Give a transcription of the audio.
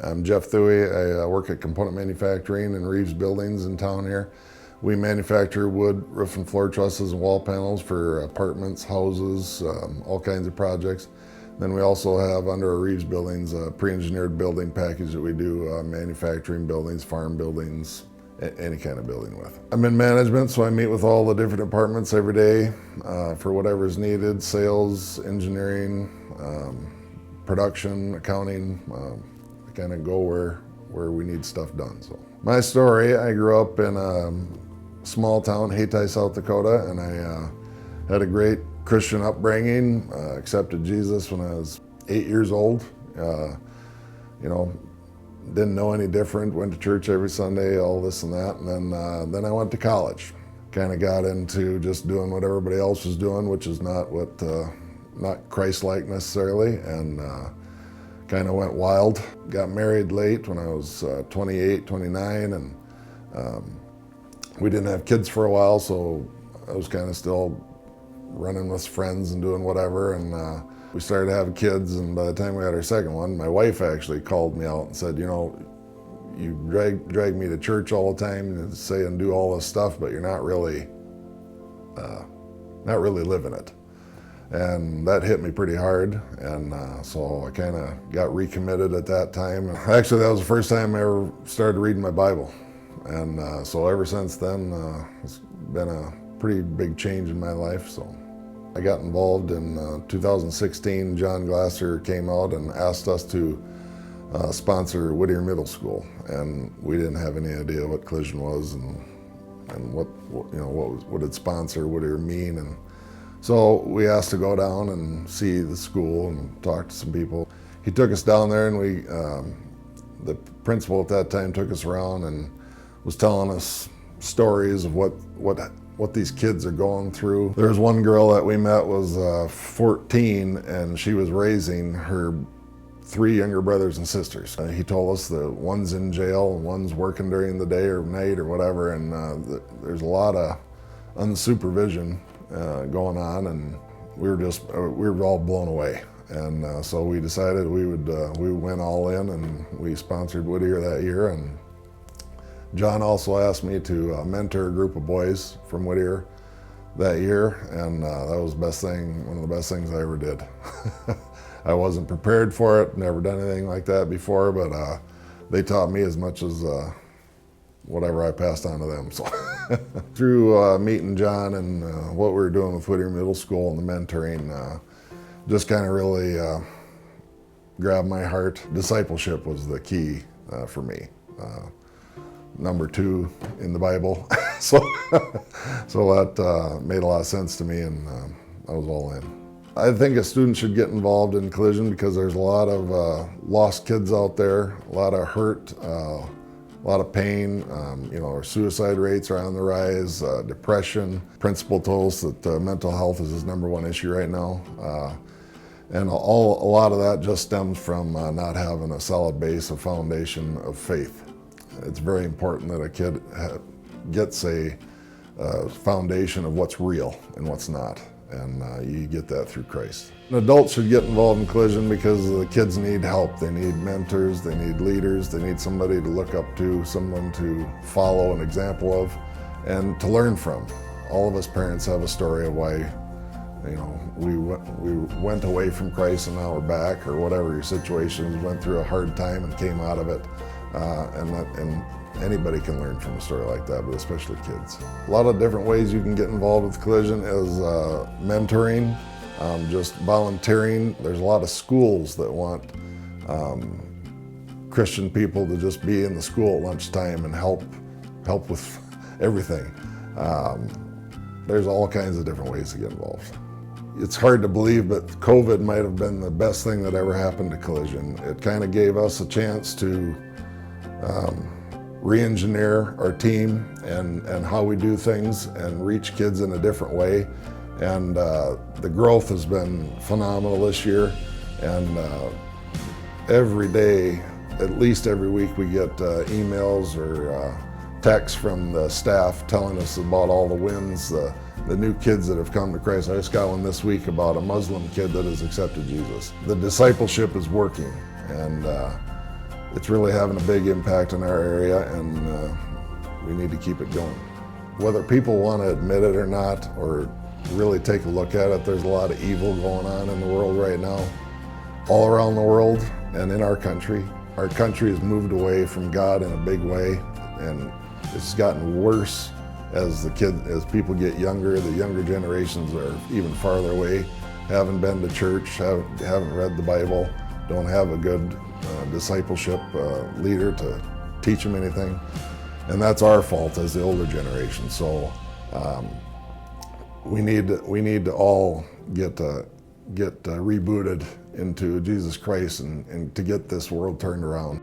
I'm Jeff Thue. I work at component manufacturing in Reeves Buildings in town here. We manufacture wood, roof and floor trusses and wall panels for apartments, houses, all kinds of projects. Then we also have under our Reeves Buildings a pre-engineered building package that we do manufacturing buildings, farm buildings, any kind of building with. I'm in management, so I meet with all the different departments every day for whatever is needed, sales, engineering, production, accounting. I kind of go where we need stuff done. So my story, I grew up in a small town, Hayti, South Dakota, and I had a great Christian upbringing, accepted Jesus when I was 8 years old. Didn't know any different, went to church every Sunday, all this and that, and then I went to college. Kind of got into just doing what everybody else was doing, which is not Christ-like necessarily, and kind of went wild. Got married late when I was 28, 29, and we didn't have kids for a while, so I was kind of still running with friends and doing whatever, and we started having kids, and by the time we had our second one, my wife actually called me out and said, you drag me to church all the time and say and do all this stuff, but you're not really living it. And that hit me pretty hard, and so I kind of got recommitted at that time. Actually, that was the first time I ever started reading my Bible, and so ever since then, it's been a pretty big change in my life. So I got involved in 2016. John Glasser came out and asked us to sponsor Whittier Middle School, and we didn't have any idea what collision was and what did sponsor Whittier mean. And so we asked to go down and see the school and talk to some people. He took us down there, and the principal at that time took us around and was telling us stories of what these kids are going through. There was one girl that we met was 14, and she was raising her 3 younger brothers and sisters. He told us that one's in jail and one's working during the day or night or whatever, and there's a lot of unsupervision going on, and we were all blown away. And so we decided we went all in, and we sponsored Whittier that year. And John also asked me to mentor a group of boys from Whittier that year, and that was one of the best things I ever did. I wasn't prepared for it, never done anything like that before, but they taught me as much as whatever I passed on to them. So through meeting John and what we were doing with Whittier Middle School and the mentoring, just kind of really grabbed my heart. Discipleship was the key for me. Number 2 in the Bible. so that made a lot of sense to me, and I was all in. I think a student should get involved in collision because there's a lot of lost kids out there, a lot of hurt, a lot of pain. Our suicide rates are on the rise, depression. Principal told us that mental health is his #1 issue right now. And a lot of that just stems from not having a solid base, a foundation of faith. It's very important that a kid gets a foundation of what's real and what's not, and you get that through Christ. Adults should get involved in collision because the kids need help. They need mentors, they need leaders, they need somebody to look up to, someone to follow an example of, and to learn from. All of us parents have a story of why we went away from Christ and now we're back, or whatever your situation is, went through a hard time and came out of it. And anybody can learn from a story like that, but especially kids. A lot of different ways you can get involved with collision is mentoring, just volunteering. There's a lot of schools that want Christian people to just be in the school at lunchtime and help with everything. There's all kinds of different ways to get involved. It's hard to believe, but COVID might have been the best thing that ever happened to collision. It kind of gave us a chance to re-engineer our team and how we do things and reach kids in a different way. And the growth has been phenomenal this year. And every day, at least every week, we get emails or texts from the staff telling us about all the wins, the new kids that have come to Christ. I just got one this week about a Muslim kid that has accepted Jesus. The discipleship is working, and it's really having a big impact in our area, and we need to keep it going. Whether people want to admit it or not, or really take a look at it, there's a lot of evil going on in the world right now, all around the world and in our country. Our country has moved away from God in a big way, and it's gotten worse as people get younger. The younger generations are even farther away, haven't been to church, haven't read the Bible, don't have a good discipleship leader to teach them anything. And that's our fault as the older generation. So we need to all get rebooted into Jesus Christ and to get this world turned around.